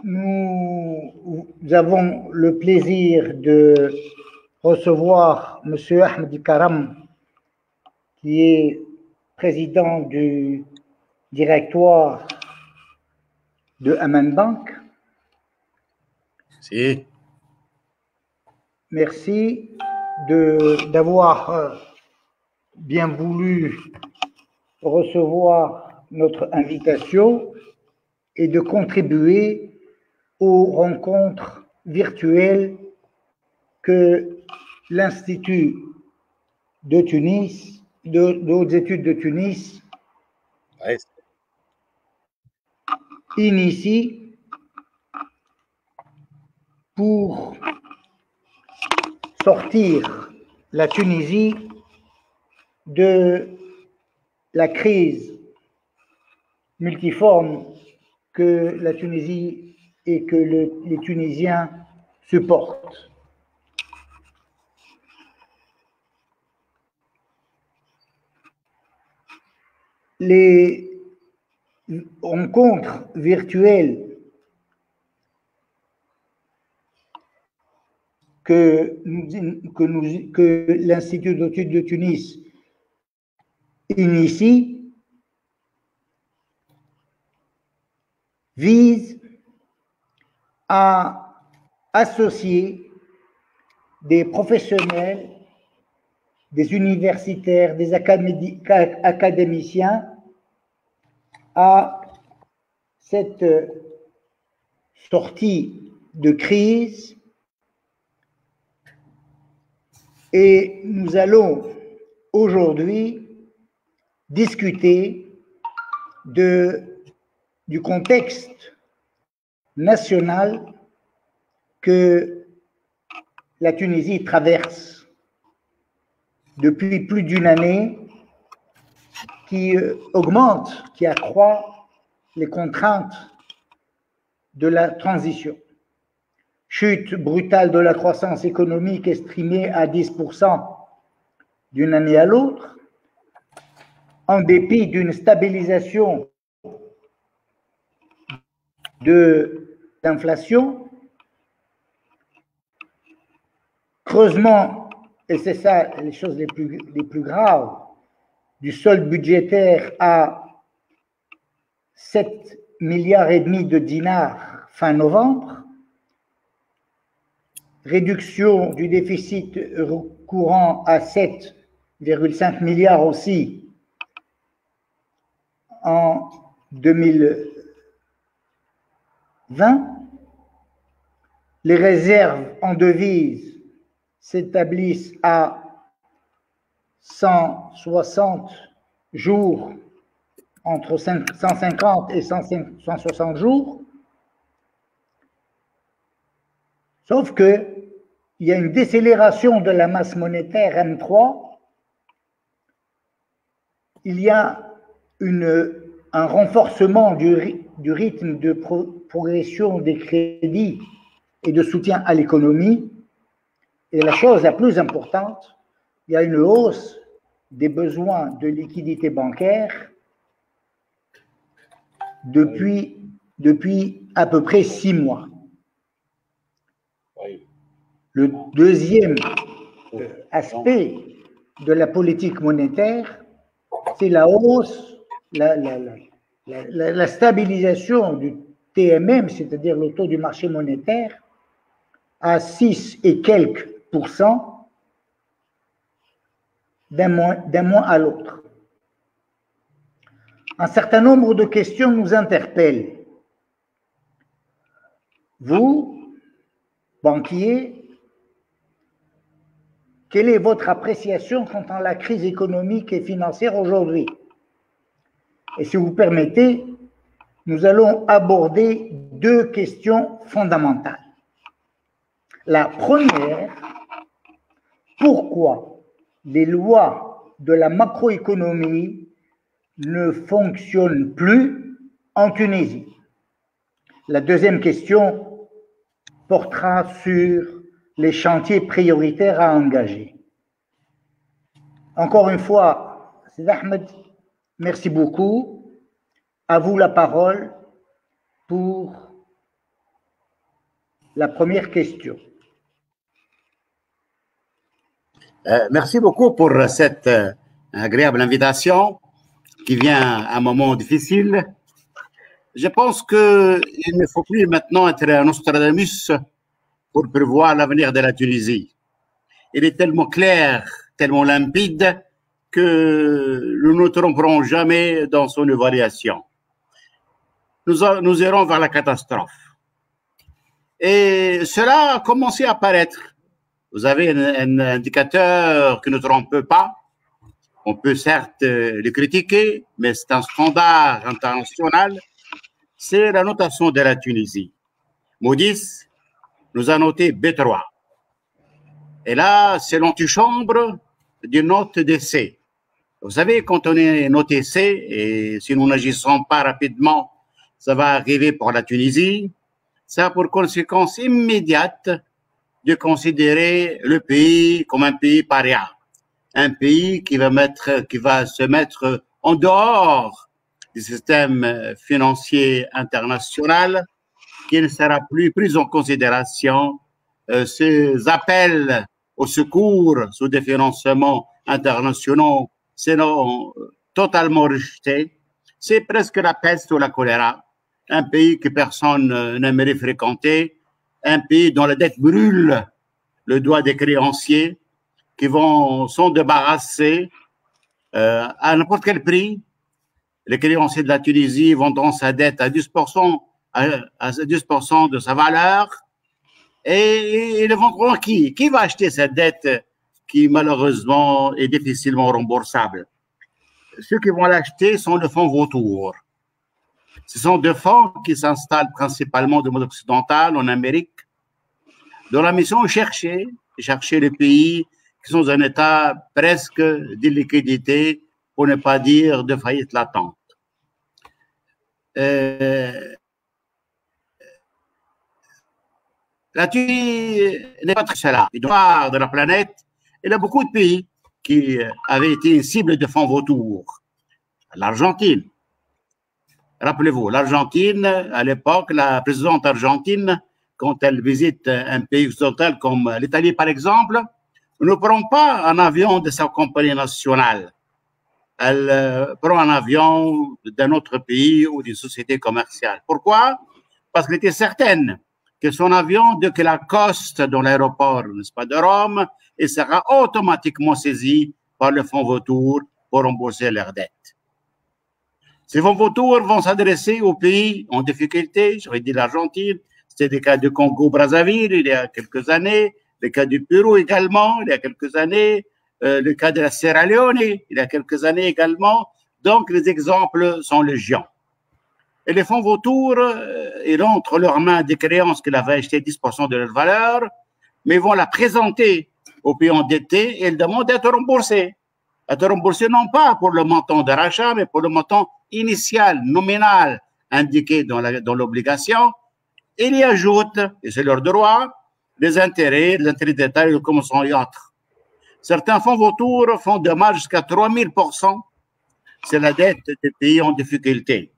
Nous avons le plaisir de recevoir M. Ahmed Karam, qui est président du directoire de Aman Bank. Si. Merci d'avoir bien voulu recevoir notre invitation et de contribuer aux rencontres virtuelles que l'Institut de Tunis, de hautes études de Tunis, initie pour sortir la Tunisie de la crise multiforme que la Tunisie et que les Tunisiens supportent. Les rencontres virtuelles que l'Institut d'études de Tunis initie vise à associer des professionnels, des universitaires, des académiciens à cette sortie de crise. Et nous allons aujourd'hui discuter du contexte national que la Tunisie traverse depuis plus d'une année, qui augmente, qui accroît les contraintes de la transition. Chute brutale de la croissance économique estimée à 10% d'une année à l'autre, en dépit d'une stabilisation de l'inflation, creusement, et c'est ça les choses les plus graves, du solde budgétaire à 7,5 milliards de dinars fin novembre, réduction du déficit courant à 7,5 milliards aussi en 2020. Les réserves en devises s'établissent à 160 jours, entre 150 et 160 jours. Sauf qu'il y a une décélération de la masse monétaire M3, il y a un renforcement du rythme de progression des crédits et de soutien à l'économie. Et la chose la plus importante, il y a une hausse des besoins de liquidité bancaire depuis à peu près 6 mois. Le deuxième aspect de la politique monétaire, c'est la hausse, la stabilisation du TMM, c'est-à-dire le taux du marché monétaire, à 6 et quelques % d'un mois à l'autre. Un certain nombre de questions nous interpellent. Vous, banquiers, quelle est votre appréciation quant à la crise économique et financière aujourd'hui? Et si vous permettez, nous allons aborder 2 questions fondamentales. La première, pourquoi les lois de la macroéconomie ne fonctionnent plus en Tunisie? La deuxième question portera sur les chantiers prioritaires à engager. Encore une fois, c'est Ahmed, merci beaucoup. À vous la parole pour la première question. Merci beaucoup pour cette agréable invitation qui vient à un moment difficile. Je pense qu'il ne faut plus maintenant être un Nostradamus pour prévoir l'avenir de la Tunisie. Il est tellement clair, tellement limpide que nous ne nous tromperons jamais dans son évaluation. Nous irons vers la catastrophe. Et cela a commencé à apparaître. Vous avez un indicateur qui ne trompe pas. On peut certes le critiquer, mais c'est un standard international. C'est la notation de la Tunisie. Moody's nous a noté B3. Et là, c'est l'antichambre d'une note de C. Vous savez, quand on est noté C, et si nous n'agissons pas rapidement, ça va arriver pour la Tunisie, ça a pour conséquence immédiate de considérer le pays comme un pays paria, un pays qui va se mettre en dehors du système financier international, qui ne sera plus pris en considération. Ces appels au secours sous des financements internationaux seront totalement rejetés. C'est presque la peste ou la choléra. Un pays que personne n'aimerait fréquenter, un pays dont la dette brûle le doigt des créanciers qui s'en débarrasser à n'importe quel prix. Les créanciers de la Tunisie vendront sa dette à 10%, à 10% de sa valeur. Et ils le vendront à qui? Qui va acheter cette dette qui, malheureusement, est difficilement remboursable? Ceux qui vont l'acheter sont les fonds vautours. Ce sont des fonds qui s'installent principalement de mode occidental, en Amérique, dont la mission est chercher les pays qui sont dans un état presque d'illiquidité, pour ne pas dire de faillite latente. La Tunisie n'est pas très cela. De la planète, il y a beaucoup de pays qui avaient été une cible de fonds vautours. L'Argentine. Rappelez-vous, l'Argentine, à l'époque, la présidente argentine, quand elle visite un pays occidental comme l'Italie, par exemple, ne prend pas un avion de sa compagnie nationale. Elle prend un avion d'un autre pays ou d'une société commerciale. Pourquoi? Parce qu'elle était certaine que son avion, dès qu'il accoste dans l'aéroport, n'est-ce pas, de Rome, il sera automatiquement saisi par le fonds vautour pour rembourser leurs dettes. Ces fonds vautours vont s'adresser aux pays en difficulté. J'aurais dit l'Argentine, c'était des cas du Congo-Brazzaville il y a quelques années, le cas du Pérou également il y a quelques années, le cas de la Sierra Leone il y a quelques années également. Donc les exemples sont légion. Et les fonds vautours, ils ont entre leurs mains des créances qu'ils avaient achetées 10% de leur valeur, mais ils vont la présenter aux pays endettés et ils demandent d'être remboursés. Être remboursés non pas pour le montant de rachat, mais pour le montant initial, nominal, indiqué dans l'obligation. Et ils y ajoutent, et c'est leur droit, les intérêts d'État et de commission et autres. Certains fonds vautours font de marge jusqu'à 3000%. C'est la dette des pays en difficulté.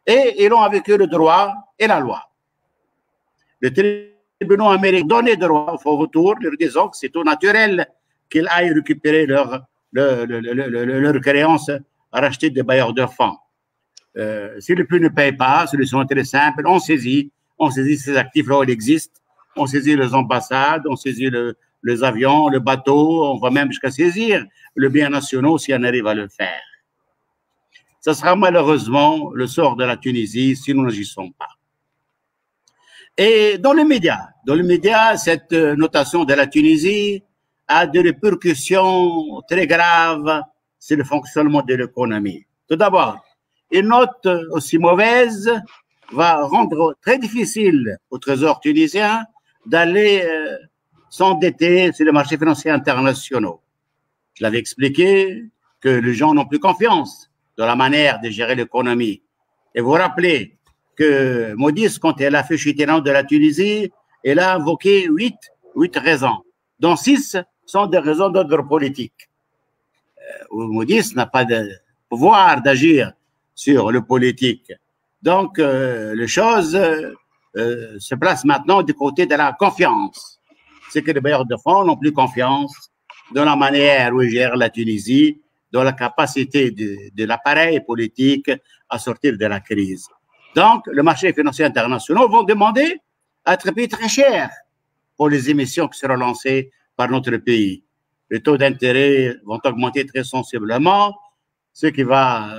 Et ils ont avec eux le droit et la loi. Le tribunal américain donnait droit aux fonds vautours, leur disant que c'est tout naturel qu'ils aillent récupérer leurs créances rachetées des bailleurs de fonds. Si le plus ne paye pas, solution très simple, on saisit ces actifs-là où ils existent, on saisit les ambassades, on saisit les avions, le bateau, on va même jusqu'à saisir le bien national si on arrive à le faire. Ce sera malheureusement le sort de la Tunisie si nous n'agissons pas. Et dans les médias, cette notation de la Tunisie a des répercussions très graves sur le fonctionnement de l'économie. Tout d'abord, une note aussi mauvaise va rendre très difficile au Trésor tunisien d'aller s'endetter sur les marchés financiers internationaux. Je l'avais expliqué que les gens n'ont plus confiance dans la manière de gérer l'économie. Et vous vous rappelez que Moody's, quand elle a fait chuter la note de la Tunisie, elle a invoqué huit raisons, dont 6 sont des raisons d'ordre politique. Moody's n'a pas de pouvoir d'agir sur le politique. Donc, les choses se place maintenant du côté de la confiance. C'est que les bailleurs de fonds n'ont plus confiance dans la manière où ils gèrent la Tunisie, dans la capacité de l'appareil politique à sortir de la crise. Donc, le marché financier international vont demander à être payé très cher pour les émissions qui seront lancées par notre pays. Les taux d'intérêt vont augmenter très sensiblement, ce qui va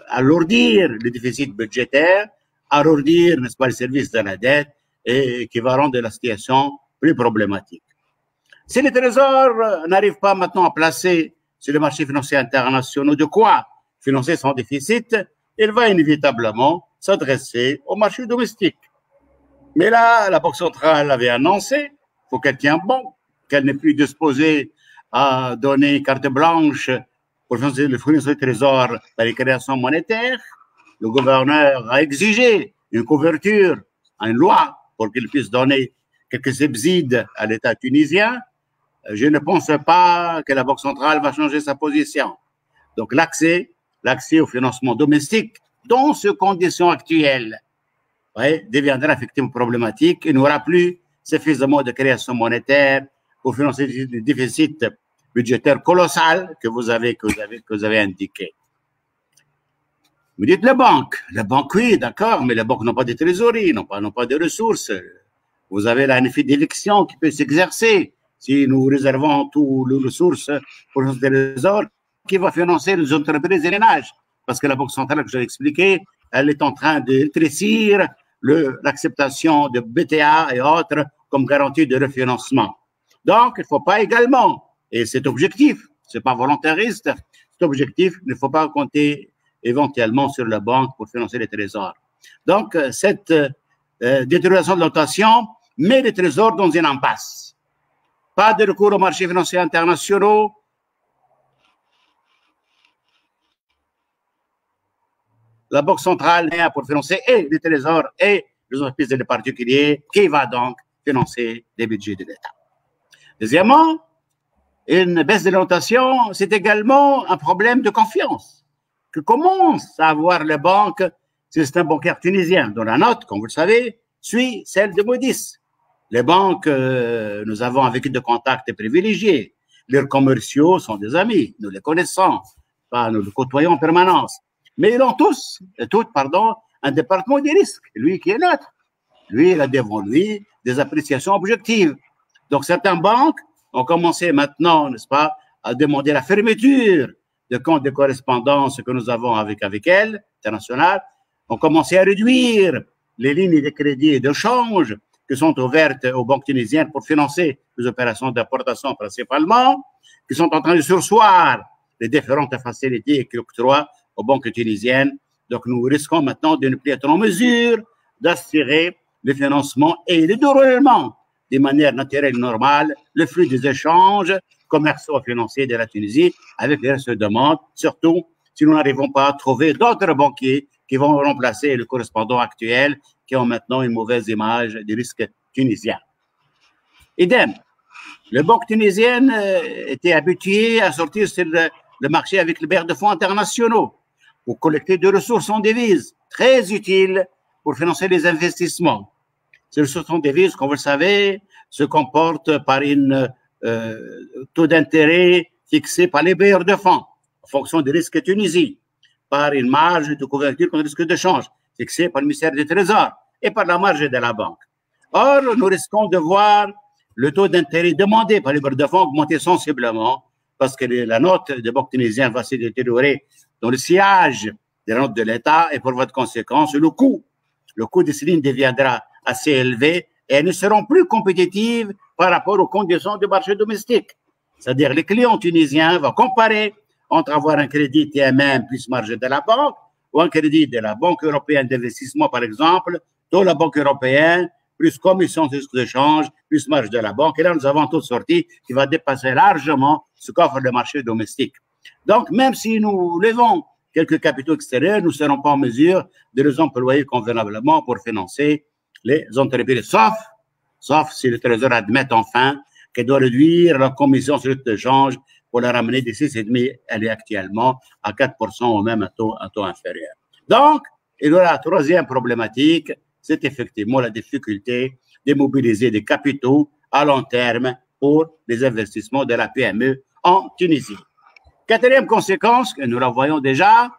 alourdir le déficit budgétaire, alourdir, n'est-ce pas, le service de la dette et qui va rendre la situation plus problématique. Si les trésors n'arrivent pas maintenant à placer sur les marchés financiers internationaux de quoi financer son déficit, il va inévitablement s'adresser au marché domestique. Mais là, la Banque centrale avait annoncé, faut qu'elle tienne bon, qu'elle n'est plus disposée à donner carte blanche pour financer le fournisseur du trésor par les créations monétaires. Le gouverneur a exigé une couverture, une loi, pour qu'il puisse donner quelques subsides à l'État tunisien. Je ne pense pas que la Banque centrale va changer sa position. Donc l'accès au financement domestique dans ces conditions actuelles deviendra effectivement problématique. Il n'y aura plus suffisamment de création monétaire pour financer le déficit budgétaire colossal que vous avez indiqué. Vous dites les banques oui, d'accord, mais les banques n'ont pas de trésorerie, n'ont pas de ressources. Vous avez la effet d'éviction qui peut s'exercer si nous réservons toutes les ressources pour le trésor qui va financer les entreprises et les ménages. Parce que la Banque centrale, que j'ai expliqué, elle est en train de rétrécir l'acceptation de BTA et autres comme garantie de refinancement. Donc, il ne faut pas également, et cet objectif, ce n'est pas volontariste, cet objectif, il ne faut pas compter éventuellement sur la banque pour financer les trésors. Donc, cette détérioration de la notation met les trésors dans une impasse. Pas de recours aux marchés financiers internationaux. La Banque centrale est pour financer et les trésors et les entreprises et les particuliers, qui va donc financer les budgets de l'État. Deuxièmement, une baisse de la notation, c'est également un problème de confiance que commencent à avoir les banques, c'est le système bancaire tunisien, dont la note, comme vous le savez, suit celle de Moody's. Les banques, nous avons avec eux de contacts privilégiés. Leurs commerciaux sont des amis, nous les connaissons, nous les côtoyons en permanence. Mais ils ont toutes, un département des risques, lui qui est neutre. Lui, il a devant lui des appréciations objectives. Donc, certaines banques ont commencé maintenant, n'est-ce pas, à demander la fermeture de comptes de correspondance que nous avons avec elles, internationales, ont commencé à réduire les lignes de crédit et de change qui sont ouvertes aux banques tunisiennes pour financer les opérations d'importation principalement, qui sont en train de surseoir les différentes facilités qu'ils octroient aux banques tunisiennes. Donc, nous risquons maintenant de ne plus être en mesure d'assurer le financement et le déroulement de manière naturelle et normale, le flux des échanges commerciaux et financiers de la Tunisie avec les restes de demande, surtout si nous n'arrivons pas à trouver d'autres banquiers qui vont remplacer le correspondant actuel qui ont maintenant une mauvaise image des risques tunisiens. Idem, les banques tunisiennes étaient habituées à sortir sur le marché avec les bailleurs de fonds internationaux pour collecter des ressources en devises, très utiles pour financer les investissements. Ces ressources en devises, comme vous le savez, se comportent par un taux d'intérêt fixé par les bailleurs de fonds en fonction des risques Tunisie, par une marge de couverture contre le risque de change fixée par le ministère du Trésor et par la marge de la banque. Or, nous risquons de voir le taux d'intérêt demandé par les bailleurs de fonds augmenter sensiblement parce que la note des banques tunisiennes va se détériorer dans le sillage de la note de l'État et pour votre conséquence, le coût de ces lignes deviendra assez élevé et elles ne seront plus compétitives par rapport aux conditions du marché domestique. C'est-à-dire les clients tunisiens vont comparer entre avoir un crédit TMM plus marge de la banque ou un crédit de la Banque européenne d'investissement, par exemple, dont la Banque européenne, plus commission de risque de change, plus marge de la banque. Et là, nous avons toute sortie qui va dépasser largement ce qu'offre le marché domestique. Donc, même si nous levons quelques capitaux extérieurs, nous ne serons pas en mesure de les employer convenablement pour financer les entreprises, sauf si le Trésor admet enfin qu'elle doit réduire la commission sur le change pour la ramener de 6,5, elle est actuellement à 4% ou même un taux inférieur. Donc, il y aura la troisième problématique, c'est effectivement la difficulté de mobiliser des capitaux à long terme pour les investissements de la PME en Tunisie. Quatrième conséquence, que nous la voyons déjà,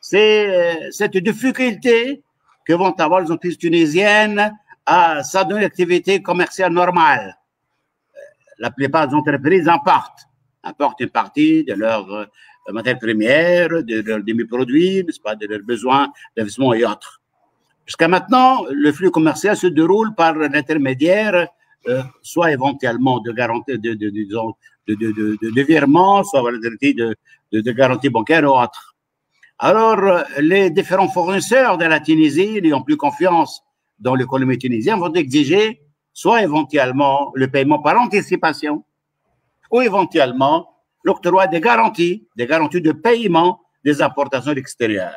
c'est cette difficulté que vont avoir les entreprises tunisiennes à s'adonner à l'activité commerciale normale. La plupart des entreprises importent une partie de leurs matières premières, de leurs demi-produits, n'est-ce pas, de leurs besoins d'investissement et autres. Jusqu'à maintenant, le flux commercial se déroule par l'intermédiaire, soit éventuellement de garantie de virement, soit de garantie bancaire ou autre. Alors, les différents fournisseurs de la Tunisie, n'ayant plus confiance dans l'économie tunisienne, vont exiger soit éventuellement le paiement par anticipation, ou éventuellement l'octroi des garanties de paiement des importations extérieures.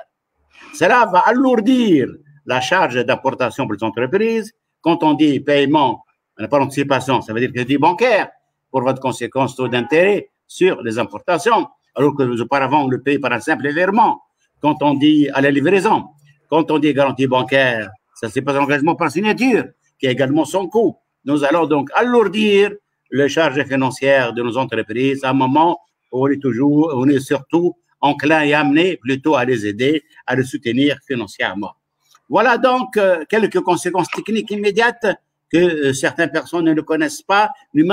Cela va alourdir la charge d'importation pour les entreprises. Quand on dit paiement par anticipation, ça veut dire crédit bancaire, pour votre conséquence taux d'intérêt sur les importations, alors que auparavant on le paye par un simple virement. Quand on dit à la livraison, quand on dit garantie bancaire, ça c'est pas un engagement par signature, qui a également son coût. Nous allons donc alourdir les charges financières de nos entreprises à un moment où on est surtout enclin et amené plutôt à les aider, à les soutenir financièrement. Voilà donc quelques conséquences techniques immédiates que certaines personnes ne connaissent pas, ne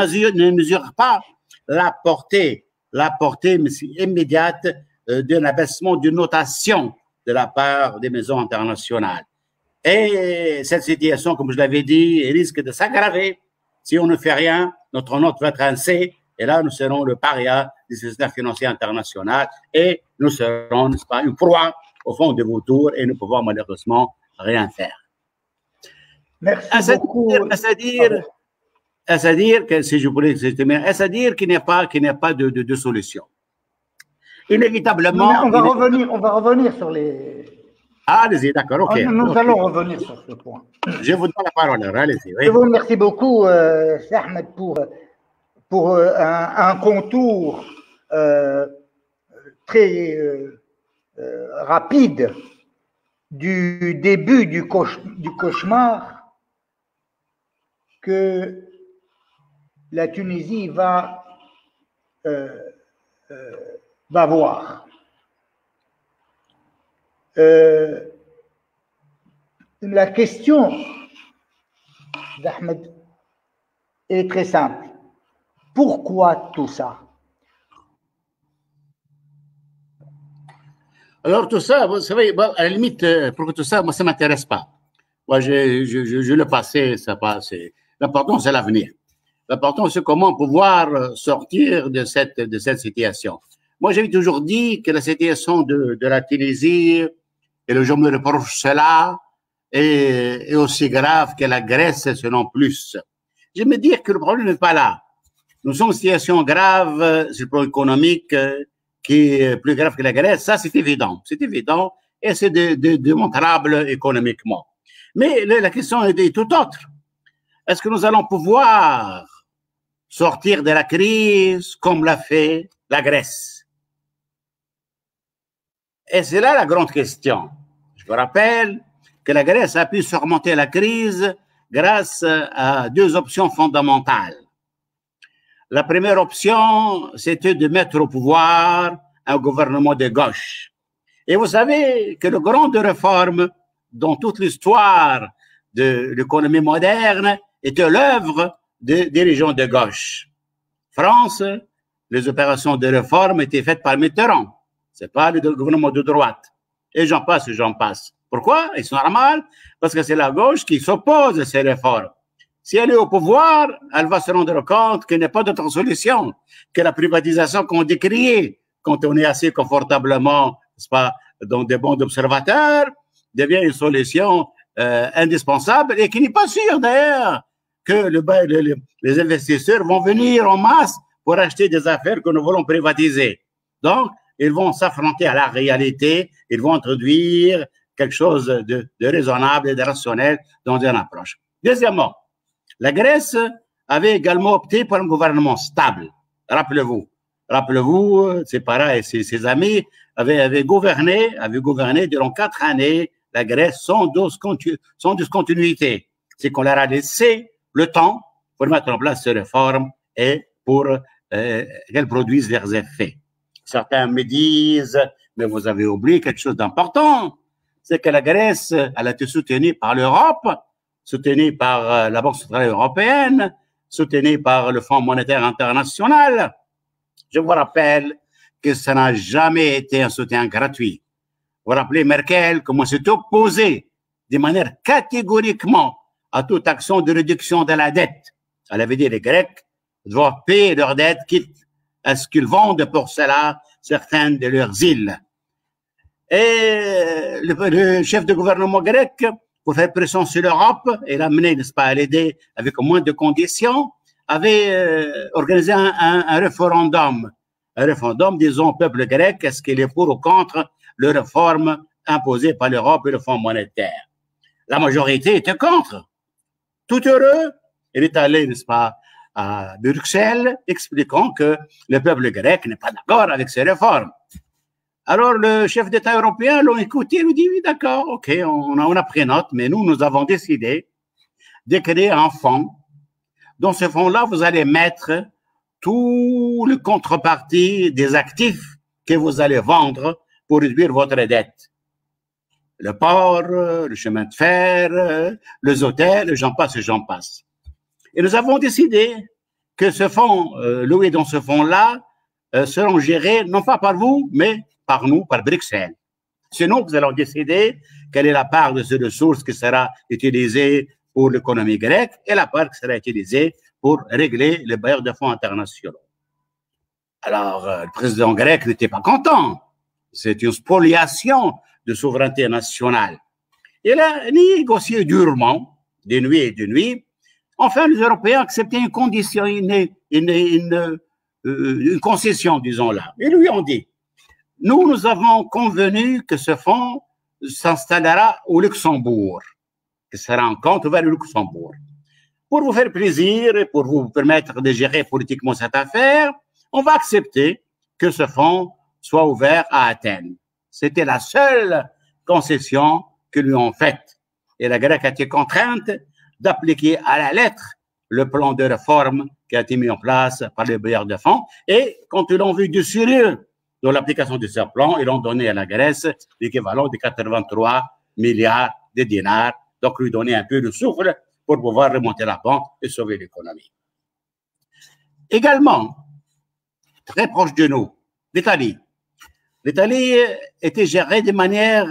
mesurent pas la portée immédiate d'un abaissement d'une notation de la part des maisons internationales. Et cette situation, comme je l'avais dit, risque de s'aggraver. Si on ne fait rien, notre note va être un C, et là, nous serons le paria du système financier international, et nous serons, n'est-ce pas, une proie au fond de vos tours, et nous pouvons malheureusement rien faire. Merci beaucoup. C'est-à-dire que, si je voulais, c'est-à-dire qu'il n'y a pas de solution. Inévitablement. On va revenir sur les. Ah, allez-y, d'accord, ok. Nous allons revenir sur ce point. Je vous donne la parole, allez-y. Oui. Je vous remercie beaucoup, Ahmed, pour un contour très rapide du début du cauchemar que la Tunisie va voir. La question d'Ahmed est très simple. Pourquoi tout ça? Alors tout ça, vous savez, à la limite, pour tout ça, moi ça m'intéresse pas. Moi, je le passé, ça passe. L'important, c'est l'avenir. L'important, c'est comment pouvoir sortir de cette situation. Moi, j'ai toujours dit que la situation de la Tunisie, et je me reproche cela, est aussi grave que la Grèce, sinon plus. Je me dis que le problème n'est pas là. Nous sommes en situation grave sur le plan économique, qui est plus grave que la Grèce. Ça, c'est évident. C'est évident et c'est démontrable économiquement. Mais la question est tout autre. Est-ce que nous allons pouvoir sortir de la crise comme l'a fait la Grèce? Et c'est là la grande question. Je vous rappelle que la Grèce a pu surmonter la crise grâce à deux options fondamentales. La première option, c'était de mettre au pouvoir un gouvernement de gauche. Et vous savez que le grande réforme dans toute l'histoire de l'économie moderne était l'œuvre des dirigeants de gauche. France, les opérations de réforme étaient faites par Mitterrand. C'est pas le gouvernement de droite. Et j'en passe et j'en passe. Pourquoi? Et c'est normal, parce que c'est la gauche qui s'oppose à ces réformes. Si elle est au pouvoir, elle va se rendre compte qu'il n'y a pas d'autre solution que la privatisation qu'on décrit quand on est assez confortablement, n'est-ce pas, dans des bancs d'observateurs, devient une solution indispensable et qui n'est pas sûr d'ailleurs que les investisseurs vont venir en masse pour acheter des affaires que nous voulons privatiser. Donc, ils vont s'affronter à la réalité, ils vont introduire quelque chose de raisonnable et de rationnel dans une approche. Deuxièmement, la Grèce avait également opté pour un gouvernement stable. Rappelez-vous, ses parents et ses amis avaient gouverné durant 4 années la Grèce sans discontinuité. C'est qu'on leur a laissé le temps pour mettre en place ces réformes et pour qu'elles produisent leurs effets. Certains me disent, mais vous avez oublié quelque chose d'important, c'est que la Grèce, elle a été soutenue par l'Europe, soutenue par la Banque centrale européenne, soutenue par le Fonds monétaire international. Je vous rappelle que ça n'a jamais été un soutien gratuit. Vous vous rappelez Merkel, comment s'est opposée de manière catégoriquement à toute action de réduction de la dette. Elle avait dit les Grecs doivent payer leurs dettes, quitte à ce qu'ils vendent pour cela certaines de leurs îles. Et le chef de gouvernement grec, pour faire pression sur l'Europe et l'amener, n'est-ce pas, à l'aider avec moins de conditions, avait organisé un référendum. Un référendum disant au peuple grec est-ce qu'il est pour ou contre les réformes imposées par l'Europe et le Fonds monétaire. La majorité était contre. Tout heureux, il est allé, n'est-ce pas, à Bruxelles, expliquant que le peuple grec n'est pas d'accord avec ces réformes. Alors, le chef d'État européen l'a écouté, il lui dit, oui, d'accord, ok, on a pris note, mais nous avons décidé de créer un fonds. Dans ce fonds-là, vous allez mettre tout le contrepartie des actifs que vous allez vendre pour réduire votre dette. Le port, le chemin de fer, les hôtels, j'en passe et j'en passe. Et nous avons décidé que ce fonds, loué dans ce fonds-là, seront gérés non pas par vous, mais par nous, par Bruxelles. Sinon, nous allons décider quelle est la part de ces ressources qui sera utilisée pour l'économie grecque et la part qui sera utilisée pour régler les bailleurs de fonds internationaux. Alors, le président grec n'était pas content. C'est une spoliation de souveraineté nationale. Il a négocié durement, de nuit et de nuit. Enfin, les Européens acceptaient une condition, une concession, disons-là. Ils lui ont dit, nous avons convenu que ce fonds s'installera au Luxembourg, que sera un compte vers le Luxembourg. Pour vous faire plaisir et pour vous permettre de gérer politiquement cette affaire, on va accepter que ce fonds soit ouvert à Athènes. C'était la seule concession que lui ont faite. Et la Grèce a été contrainte d'appliquer à la lettre le plan de réforme qui a été mis en place par les bailleurs de fonds. Et quand ils ont vu du sérieux dans l'application de ce plan, ils ont donné à la Grèce l'équivalent de 83 milliards de dinars. Donc, lui donner un peu de souffle pour pouvoir remonter la pente et sauver l'économie. Également, très proche de nous, l'Italie. L'Italie était gérée de manière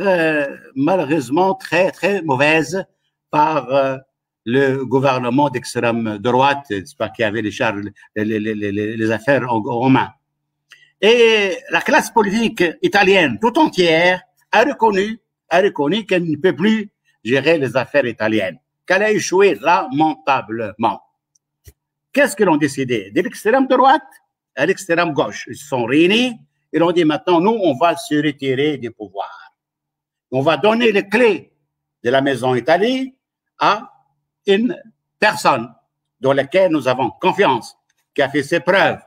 malheureusement très, très mauvaise par le gouvernement d'extrême droite, qui avait les affaires en main. Et la classe politique italienne tout entière a reconnu qu'elle ne peut plus gérer les affaires italiennes, qu'elle a échoué lamentablement. Qu'est-ce qu'ils ont décidé? De l'extrême droite à l'extrême gauche. Ils se sont réunis, ils ont dit maintenant, nous, on va se retirer du pouvoir. On va donner les clés de la maison Italie à une personne dans laquelle nous avons confiance, qui a fait ses preuves,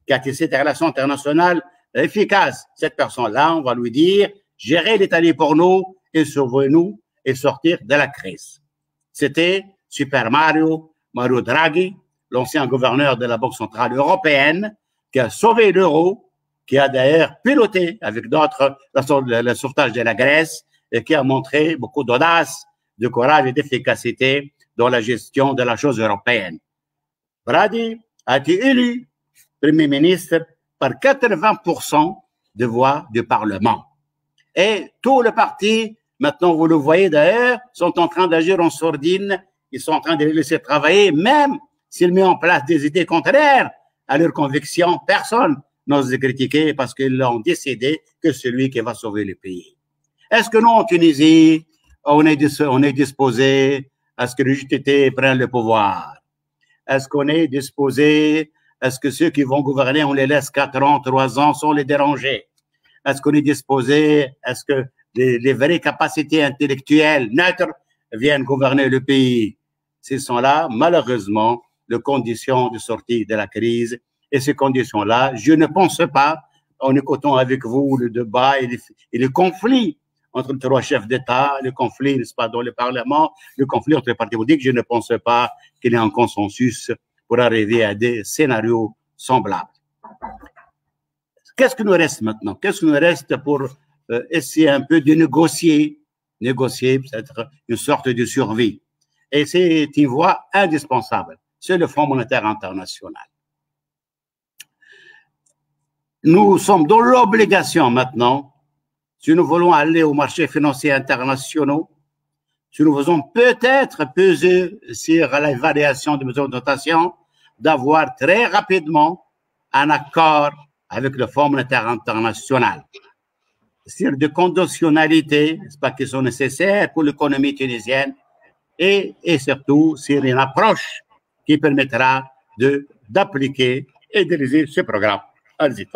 qui a tissé des relations internationales efficaces. Cette personne-là, on va lui dire, gérez l'Italie pour nous et sauvez-nous et sortir de la crise. C'était Super Mario Draghi, l'ancien gouverneur de la Banque centrale européenne, qui a sauvé l'euro, qui a d'ailleurs piloté avec d'autres le sauvetage de la Grèce et qui a montré beaucoup d'audace, de courage et d'efficacité dans la gestion de la chose européenne. Draghi a été élu Premier ministre par 80% de voix du Parlement. Et tous les partis, maintenant vous le voyez d'ailleurs, sont en train d'agir en sourdine, ils sont en train de les laisser travailler, même s'ils mettent en place des idées contraires à leurs convictions, personne n'ose les critiquer parce qu'ils ont décidé que c'est lui qui va sauver le pays. Est-ce que nous, en Tunisie, on est disposé à ce que le JTT prenne le pouvoir? Est-ce qu'on est disposé à ce que ceux qui vont gouverner, on les laisse 4 ans, 3 ans sans les déranger? Est-ce qu'on est disposé à ce que les vraies capacités intellectuelles neutres viennent gouverner le pays? Ce sont là, malheureusement, les conditions de sortie de la crise. Et ces conditions-là, je ne pense pas, en écoutant avec vous le débat et les conflits entre les trois chefs d'État, le conflit, n'est-ce pas, dans le Parlement, le conflit entre les partis politiques. Je ne pense pas qu'il y ait un consensus pour arriver à des scénarios semblables. Qu'est-ce qui nous reste maintenant? Qu'est-ce qui nous reste pour essayer un peu de négocier peut-être une sorte de survie? Et c'est une voie indispensable. C'est le Fonds monétaire international. Nous sommes dans l'obligation maintenant, si nous voulons aller aux marchés financiers internationaux, si nous faisons peut-être peser sur la variation de mesures de notation, d'avoir très rapidement un accord avec le Fonds monétaire international sur des conditionnalités, n'est-ce pas, qui sont nécessaires pour l'économie tunisienne et surtout sur une approche qui permettra d'appliquer et de réaliser ce programme. Allez-y,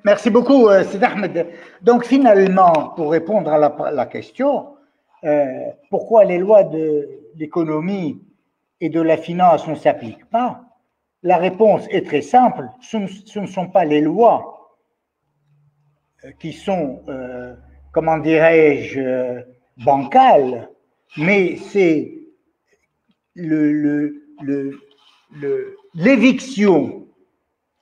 merci beaucoup, Sid Ahmed. Donc, finalement, pour répondre à la question, pourquoi les lois de l'économie et de la finance ne s'appliquent pas? La réponse est très simple. Ce ne sont pas les lois qui sont, comment dirais-je, bancales, mais c'est l'éviction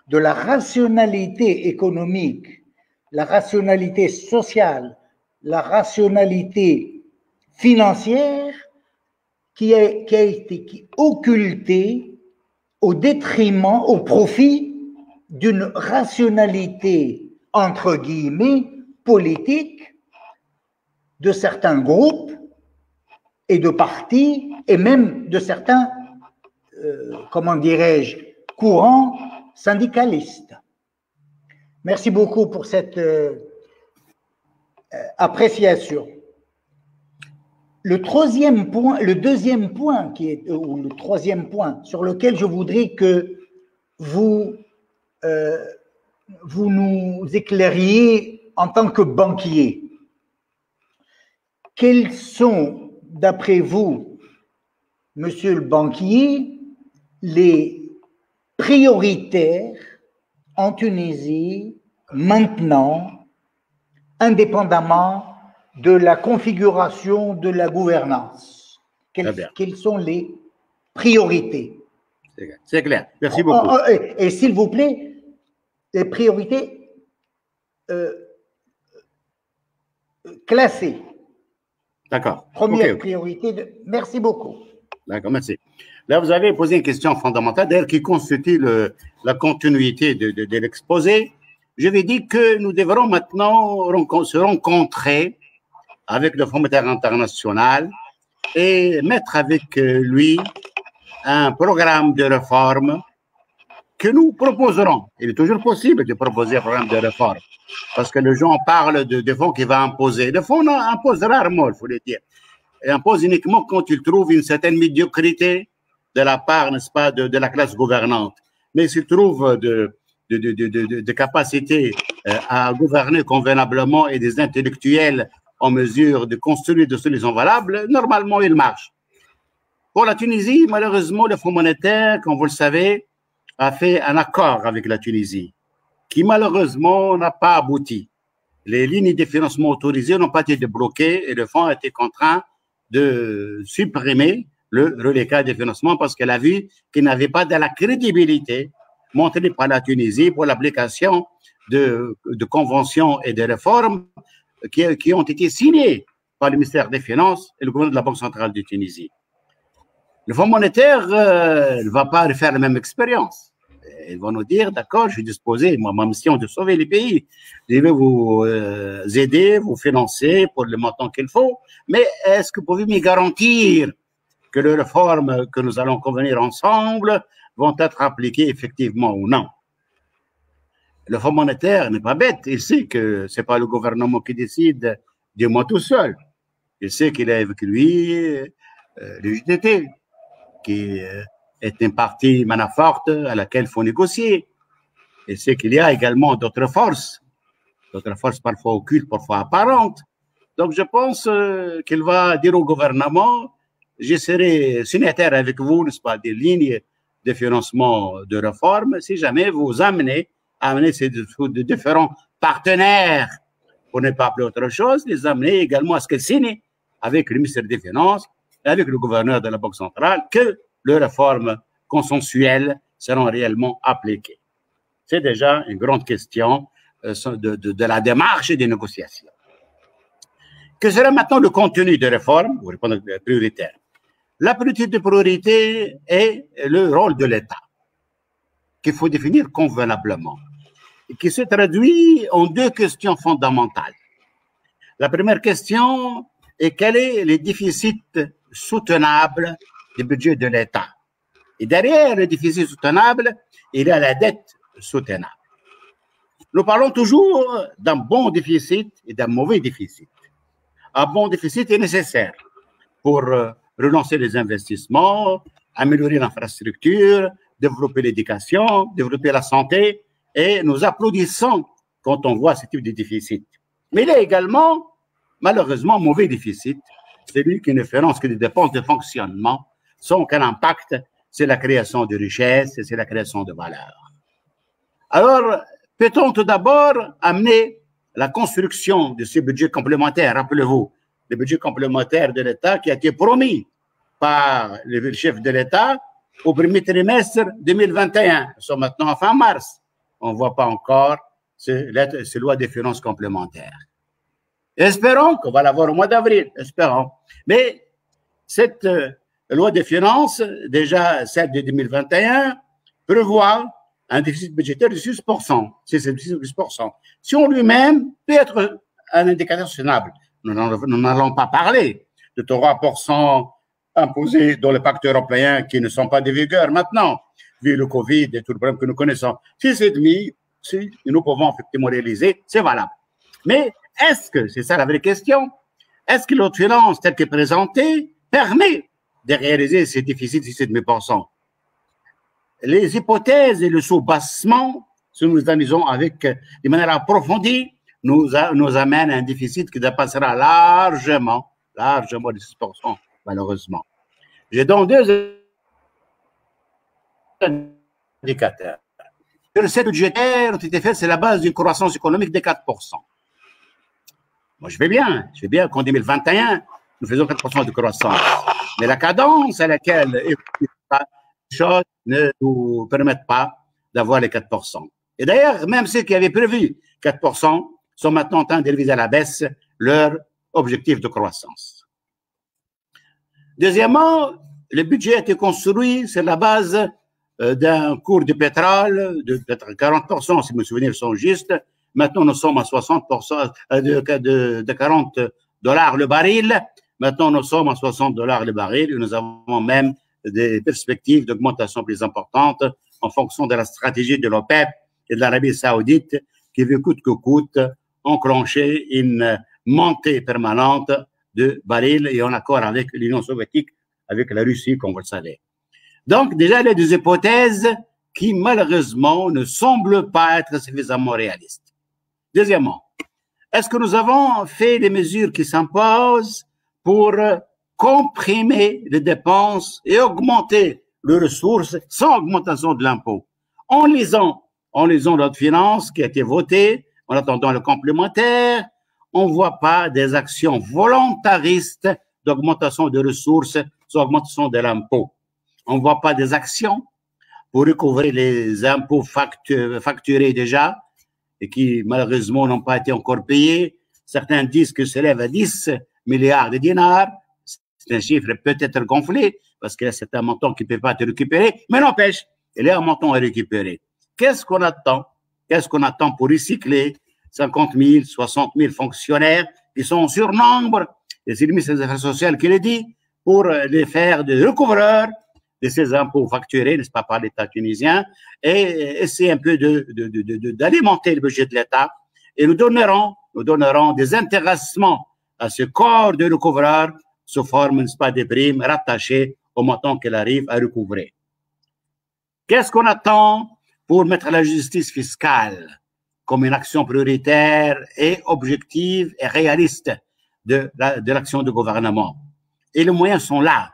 de la rationalité économique, la rationalité sociale, la rationalité financière qui a été occultée au détriment, au profit d'une rationalité, entre guillemets, politique de certains groupes et de partis et même de certains, comment dirais-je, courants syndicalistes. Merci beaucoup pour cette appréciation. Le deuxième point ou le troisième point sur lequel je voudrais que vous nous éclairiez en tant que banquier. Quels sont, d'après vous, monsieur le banquier, les prioritaires en Tunisie maintenant, indépendamment de la configuration de la gouvernance? Quelles sont les priorités? C'est clair. Merci beaucoup. Et s'il vous plaît, les priorités classées. D'accord. Première priorité. Merci beaucoup. D'accord, merci. Là, vous avez posé une question fondamentale, d'ailleurs, qui constitue la continuité de l'exposé. Je vais dire que nous devrons maintenant se rencontrer avec le Fonds monétaire international et mettre avec lui un programme de réforme que nous proposerons. Il est toujours possible de proposer un programme de réforme parce que les gens parlent de fonds qui va imposer. Le fonds impose rarement, il faut le dire. Il impose uniquement quand il trouve une certaine médiocrité de la part, n'est-ce pas, de la classe gouvernante. Mais s'il trouve de capacités à gouverner convenablement et des intellectuels en mesure de construire des solutions valables, normalement, il marche. Pour la Tunisie, malheureusement, le Fonds monétaire, comme vous le savez, a fait un accord avec la Tunisie qui, malheureusement, n'a pas abouti. Les lignes de financement autorisées n'ont pas été débloquées et le Fonds a été contraint de supprimer le reliquat de financement parce qu'elle a vu qu'il n'avait pas de la crédibilité montrée par la Tunisie pour l'application de conventions et de réformes qui ont été signées par le ministère des Finances et le gouvernement de la Banque centrale de Tunisie. Le Fonds monétaire ne va pas refaire la même expérience. Ils vont nous dire, d'accord, je suis disposé, ma mission de sauver les pays, je vais vous aider, vous financer pour le montant qu'il faut, mais est-ce que vous pouvez me garantir que les réformes que nous allons convenir ensemble vont être appliquées effectivement ou non? Le Fonds monétaire n'est pas bête, il sait que ce n'est pas le gouvernement qui décide du mois tout seul. Il sait qu'il a avec lui le JTT, qui est une partie main forte à laquelle il faut négocier. Il sait qu'il y a également d'autres forces parfois occultes, parfois apparentes. Donc je pense qu'il va dire au gouvernement, je serai signataire avec vous, n'est-ce pas, des lignes de financement de réforme si jamais vous amenez ces différents partenaires pour ne pas appeler autre chose, les amener également à ce qu'elles signent avec le ministère des Finances et avec le gouverneur de la Banque centrale que les réformes consensuelles seront réellement appliquées. C'est déjà une grande question de la démarche et des négociations. Que sera maintenant le contenu des réformes? Vous répondez prioritaire. La politique de priorité est le rôle de l'État, qu'il faut définir convenablement, et qui se traduit en deux questions fondamentales. La première question est quel est le déficit soutenable du budget de l'État? Et derrière le déficit soutenable, il y a la dette soutenable. Nous parlons toujours d'un bon déficit et d'un mauvais déficit. Un bon déficit est nécessaire pour relancer les investissements, améliorer l'infrastructure, développer l'éducation, développer la santé, et nous applaudissons quand on voit ce type de déficit. Mais il y a également, malheureusement, mauvais déficit, celui qui ne finance que des dépenses de fonctionnement, sans aucun impact, c'est la création de richesses, c'est la création de valeur. Alors, peut-on tout d'abord amener la construction de ce budget complémentaire? Rappelez-vous, le budget complémentaire de l'État qui a été promis par le chef de l'État au premier trimestre 2021. Nous sommes maintenant en fin mars. On ne voit pas encore ces lois de finances complémentaires. Espérons qu'on va l'avoir au mois d'avril, espérons. Mais cette loi de finances, déjà celle de 2021, prévoit un déficit budgétaire de 6%. C'est 6%. Si on lui-même peut être un indicateur soutenable, nous n'allons pas parler de 3% imposés dans le pacte européen qui ne sont pas de vigueur maintenant, vu le Covid et tout le problème que nous connaissons. 6,5%, si nous pouvons effectivement réaliser, c'est valable. Mais est-ce que, c'est ça la vraie question, est-ce que l'autre finance telle qu'elle est présentée permet de réaliser ces déficits de 6,5%? Les hypothèses et le sous-bassement, si nous les analysons de manière approfondie, nous amènent à un déficit qui dépassera largement les 6%, malheureusement. J'ai donc deux indicateurs. Les recettes budgétaires ont été faites, c'est la base d'une croissance économique de 4%. Moi, je vais bien qu'en 2021, nous faisons 4% de croissance. Mais la cadence à laquelle les choses ne nous permettent pas d'avoir les 4%. Et d'ailleurs, même ceux qui avaient prévu 4% sont maintenant en train d'élever à la baisse leur objectif de croissance. Deuxièmement, le budget a été construit sur la base d'un cours du pétrole de peut-être 40%, si mes souvenirs sont justes. Maintenant, nous sommes à 60% de 40 $ le baril. Maintenant, nous sommes à 60 $ le baril et nous avons même des perspectives d'augmentation plus importantes en fonction de la stratégie de l'OPEP et de l'Arabie saoudite qui veut coûte que coûte enclencher une montée permanente de barils et en accord avec l'Union soviétique, avec la Russie, comme vous le savez. Donc, déjà, il y a des hypothèses qui, malheureusement, ne semblent pas être suffisamment réalistes. Deuxièmement, est-ce que nous avons fait les mesures qui s'imposent pour comprimer les dépenses et augmenter les ressources sans augmentation de l'impôt? En lisant notre finance qui a été votée, en attendant le complémentaire, on ne voit pas des actions volontaristes d'augmentation de ressources sans augmentation de l'impôt. On ne voit pas des actions pour recouvrer les impôts facturés déjà et qui malheureusement n'ont pas été encore payés. Certains disent que s'élève à 10 milliards de dinars. C'est un chiffre peut-être gonflé parce que c'est un montant qui ne peut pas être récupéré, mais n'empêche, il y a un montant à récupérer. Qu'est-ce qu'on attend? Qu'est-ce qu'on attend pour recycler 50 000, 60 000 fonctionnaires qui sont en surnombre? Et c'est le ministre des Affaires sociales qui le dit, pour les faire des recouvreurs de ces impôts facturés, n'est-ce pas, par l'État tunisien, et essayer un peu d'alimenter le budget de l'État. Et nous donnerons des intéressements à ce corps de recouvreurs sous forme, n'est-ce pas, des primes rattachées au montant qu'elle arrive à recouvrer. Qu'est-ce qu'on attend pour mettre la justice fiscale comme une action prioritaire et objective et réaliste de l'action du gouvernement? Et les moyens sont là.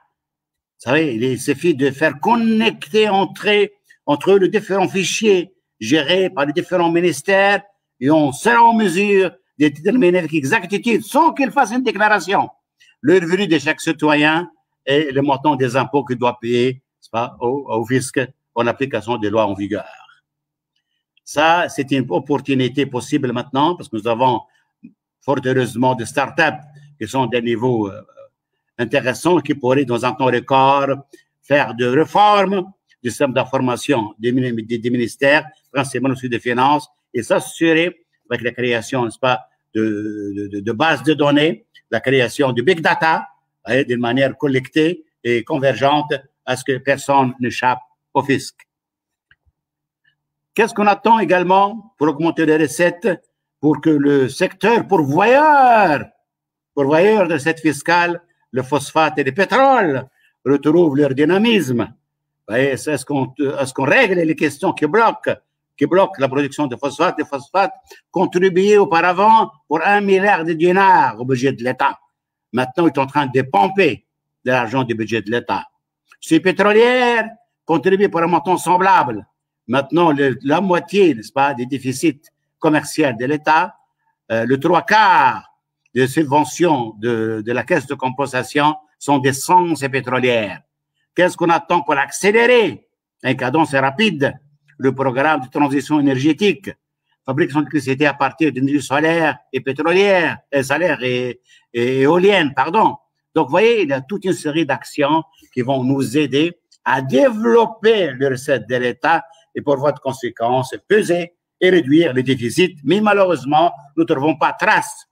Vous savez, il suffit de faire connecter entre les différents fichiers gérés par les différents ministères et on sera en mesure de déterminer avec exactitude, sans qu'il fasse une déclaration, le revenu de chaque citoyen et le montant des impôts qu'il doit payer au fisc en application des lois en vigueur. Ça, c'est une opportunité possible maintenant parce que nous avons fort heureusement des startups qui sont des niveaux intéressants qui pourraient, dans un temps record, faire de réformes du système d'information des ministères, principalement aussi des finances, et s'assurer avec la création, n'est-ce pas, de bases de données, la création du big data, d'une manière collectée et convergente à ce que personne n'échappe au fisc. Qu'est-ce qu'on attend également pour augmenter les recettes pour que le secteur pourvoyeur de cette fiscale, le phosphate et le pétrole, retrouvent leur dynamisme? Est-ce qu'on règle les questions qui bloquent la production de phosphate? Les phosphates contribuaient auparavant pour 1 milliard de dinars au budget de l'État. Maintenant, ils sont en train de pomper de l'argent du budget de l'État. Ces pétrolières contribuent pour un montant semblable. Maintenant, la moitié, n'est-ce pas, des déficits commerciaux de l'État, le 3/4 des subventions de la caisse de compensation sont des sources pétrolières. Qu'est-ce qu'on attend pour accélérer un cadence rapide le programme de transition énergétique, fabrication d'électricité à partir d'énergie solaire et pétrolière, solaire et éolienne, pardon. Donc, vous voyez, il y a toute une série d'actions qui vont nous aider à développer les recettes de l'État et pour voie de conséquence, peser et réduire les déficits. Mais malheureusement, nous ne trouvons pas trace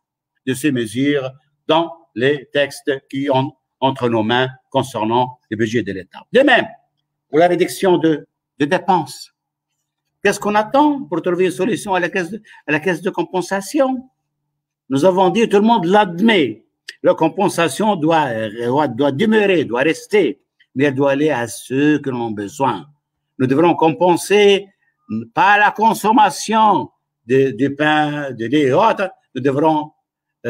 de ces mesures dans les textes qui ont entre nos mains concernant le budget de l'État. De même, pour la réduction de dépenses, qu'est-ce qu'on attend pour trouver une solution à la caisse de compensation? Nous avons dit, tout le monde l'admet, la compensation doit demeurer, doit rester, mais elle doit aller à ceux qui en ont besoin. Nous devrons compenser pas la consommation du pain, de lait et autres, nous devrons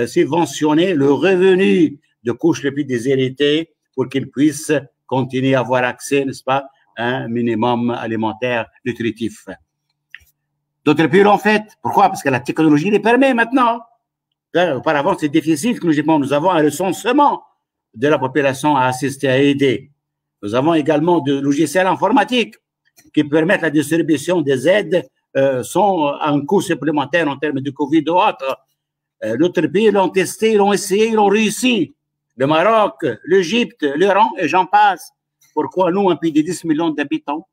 subventionner le revenu de couches les plus déshéritées pour qu'ils puissent continuer à avoir accès, n'est-ce pas, à un minimum alimentaire nutritif. D'autres pays l'ont fait. Pourquoi? Parce que la technologie les permet maintenant. Auparavant, c'est difficile que nous avons un recensement de la population à assister, à aider. Nous avons également des logiciels informatiques qui permettent la distribution des aides sans un coût supplémentaire en termes de Covid ou autre. D'autres pays l'ont testé, l'ont essayé, l'ont réussi. Le Maroc, l'Égypte, l'Iran et j'en passe. Pourquoi nous, un pays de 10 millions d'habitants,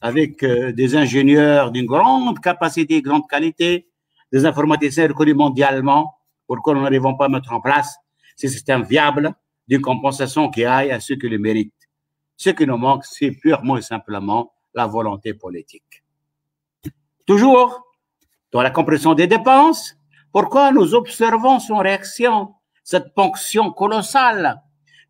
avec des ingénieurs d'une grande capacité, grande qualité, des informaticiens reconnus mondialement, pourquoi nous n'arrivons pas à mettre en place ces systèmes viables d'une compensation qui aille à ceux qui le méritent? Ce qui nous manque, c'est purement et simplement la volonté politique. Toujours dans la compréhension des dépenses, pourquoi nous observons sans réaction cette ponction colossale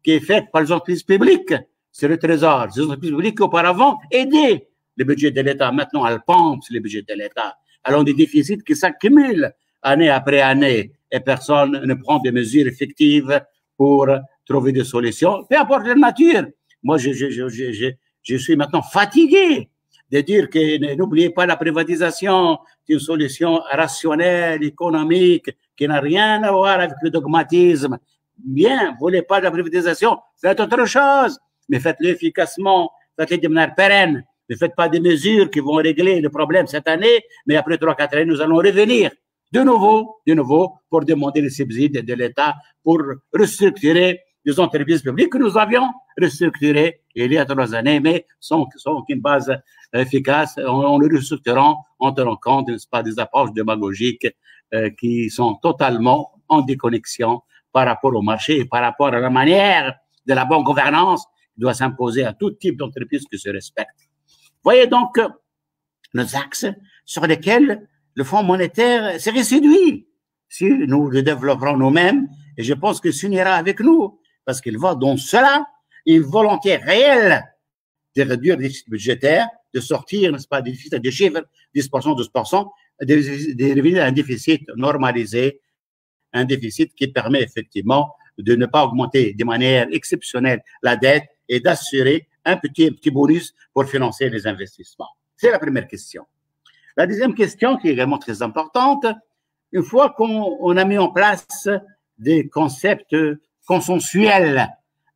qui est faite par les entreprises publiques sur le trésor? Les entreprises publiques qui auparavant aidaient le budget de l'État, maintenant elles pompent le budget de l'État. Elles ont des déficits qui s'accumulent année après année et personne ne prend des mesures effectives pour trouver des solutions, peu importe la nature. Moi, je suis maintenant fatigué de dire que n'oubliez pas la privatisation, c'est une solution rationnelle, économique, qui n'a rien à voir avec le dogmatisme. Bien, vous voulez pas de la privatisation, faites autre chose, mais faites-le efficacement, faites-le de manière pérenne. Ne faites pas des mesures qui vont régler le problème cette année, mais après 3-4 années, nous allons revenir de nouveau, pour demander les subsides de l'État pour restructurer des entreprises publiques que nous avions restructurées il y a 3 années, mais sans aucune base efficace. On le restructurant en tenant compte, n'est-ce pas, des approches démagogiques qui sont totalement en déconnexion par rapport au marché et par rapport à la manière de la bonne gouvernance qui doit s'imposer à tout type d'entreprise qui se respecte. Voyez donc nos axes sur lesquels le Fonds monétaire s'est réduit. Si nous le développerons nous-mêmes, et je pense qu'il s'unira avec nous, parce qu'il va dans cela, une volonté réelle de réduire les déficits budgétaires, de sortir, n'est-ce pas, des déficits, des chiffres, 10%, 12%, de revenir à un déficit normalisé, un déficit qui permet effectivement de ne pas augmenter de manière exceptionnelle la dette et d'assurer un petit bonus pour financer les investissements. C'est la première question. La deuxième question, qui est également très importante, une fois qu'on a mis en place des concepts consensuels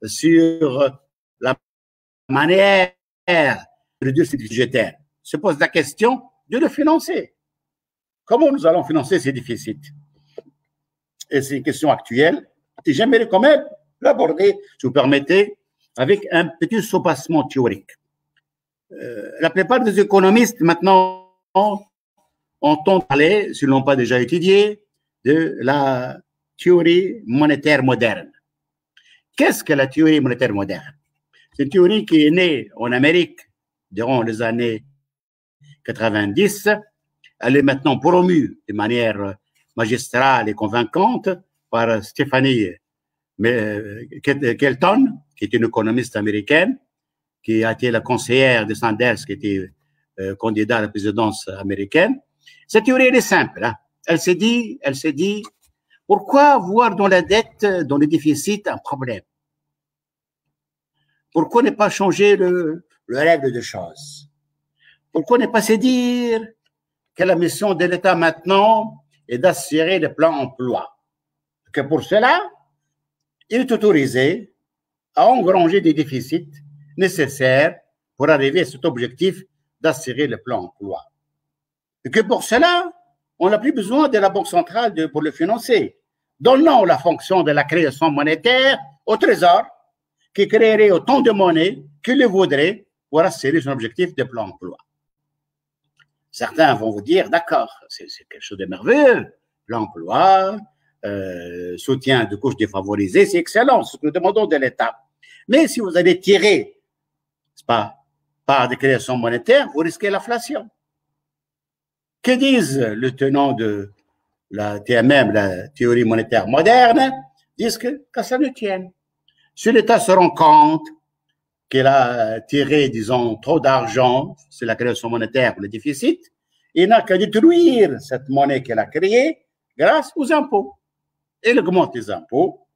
sur la manière de réduire ce déficit budgétaire, se pose la question de le financer. Comment nous allons financer ces déficits? Et c'est une question actuelle. Et j'aimerais quand même l'aborder, si vous permettez, avec un petit soupassement théorique. La plupart des économistes maintenant entendent parler, s'ils ne l'ont pas déjà étudié, de la théorie monétaire moderne. Qu'est-ce que la théorie monétaire moderne? C'est une théorie qui est née en Amérique durant les années 90. Elle est maintenant promue de manière magistrale et convaincante par Stephanie Kelton, qui est une économiste américaine, qui a été la conseillère de Sanders, qui était candidat à la présidence américaine. Cette théorie, elle est simple. Hein. Elle s'est dit, pourquoi voir dans la dette, dans le déficit, un problème? Pourquoi ne pas changer le règle de choses? Pourquoi ne pas se dire que la mission de l'État maintenant est d'assurer le plan emploi? Que pour cela, il est autorisé à engranger des déficits nécessaires pour arriver à cet objectif d'assurer le plan emploi. Et que pour cela, on n'a plus besoin de la Banque centrale pour le financer. Donnons la fonction de la création monétaire au Trésor, qui créerait autant de monnaie qu'il le voudrait pour assurer son objectif de plan emploi. Certains vont vous dire, d'accord, c'est quelque chose de merveilleux, plan emploi, soutien de couches défavorisées, c'est excellent, c'est ce que nous demandons de l'État. Mais si vous allez tirer, c'est pas, par des créations monétaires, vous risquez l'inflation. Que disent les tenants de la TMM, la théorie monétaire moderne? Disent que ça ne tienne. Si l'État se rend compte qu'il a tiré, disons, trop d'argent, c'est la création monétaire pour le déficit, il n'a qu'à détruire cette monnaie qu'il a créée grâce aux impôts. Il augmente les impôts,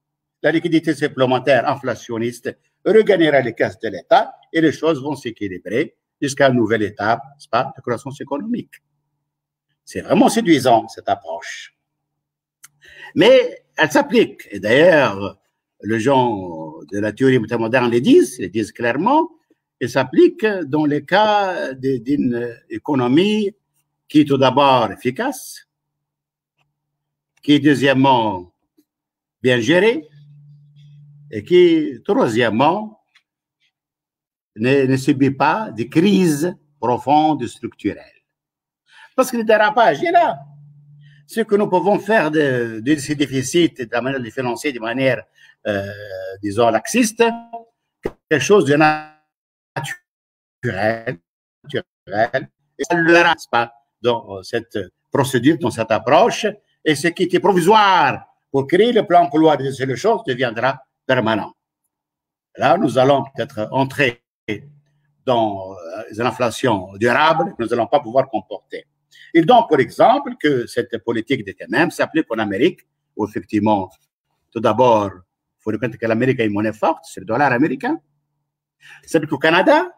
la liquidité supplémentaire inflationniste regagnera les caisses de l'État et les choses vont s'équilibrer jusqu'à une nouvelle étape, c'est pas, de croissance économique. C'est vraiment séduisant, cette approche. Mais elle s'applique. Et d'ailleurs, les gens de la théorie moderne les disent clairement, elle s'applique dans les cas d'une économie qui est tout d'abord efficace, qui est deuxièmement bien gérée, et qui, troisièmement, ne subit pas de crises profondes et structurelles. Parce que le dérapage est là. Ce que nous pouvons faire de ces déficits, de la manière de les financer de manière, disons, laxiste, quelque chose de naturel, et ça ne le reste pas dans cette procédure, dans cette approche, et ce qui était provisoire pour créer le plan emploi de ces choses deviendra permanent. Là, nous allons peut-être entrer dans une inflation durable que nous n'allons pas pouvoir comporter. Et donc, par exemple, que cette politique de TMM s'applique en Amérique, où effectivement, tout d'abord, il faut reconnaître que l'Amérique a une monnaie forte, c'est le dollar américain. S'applique au Canada,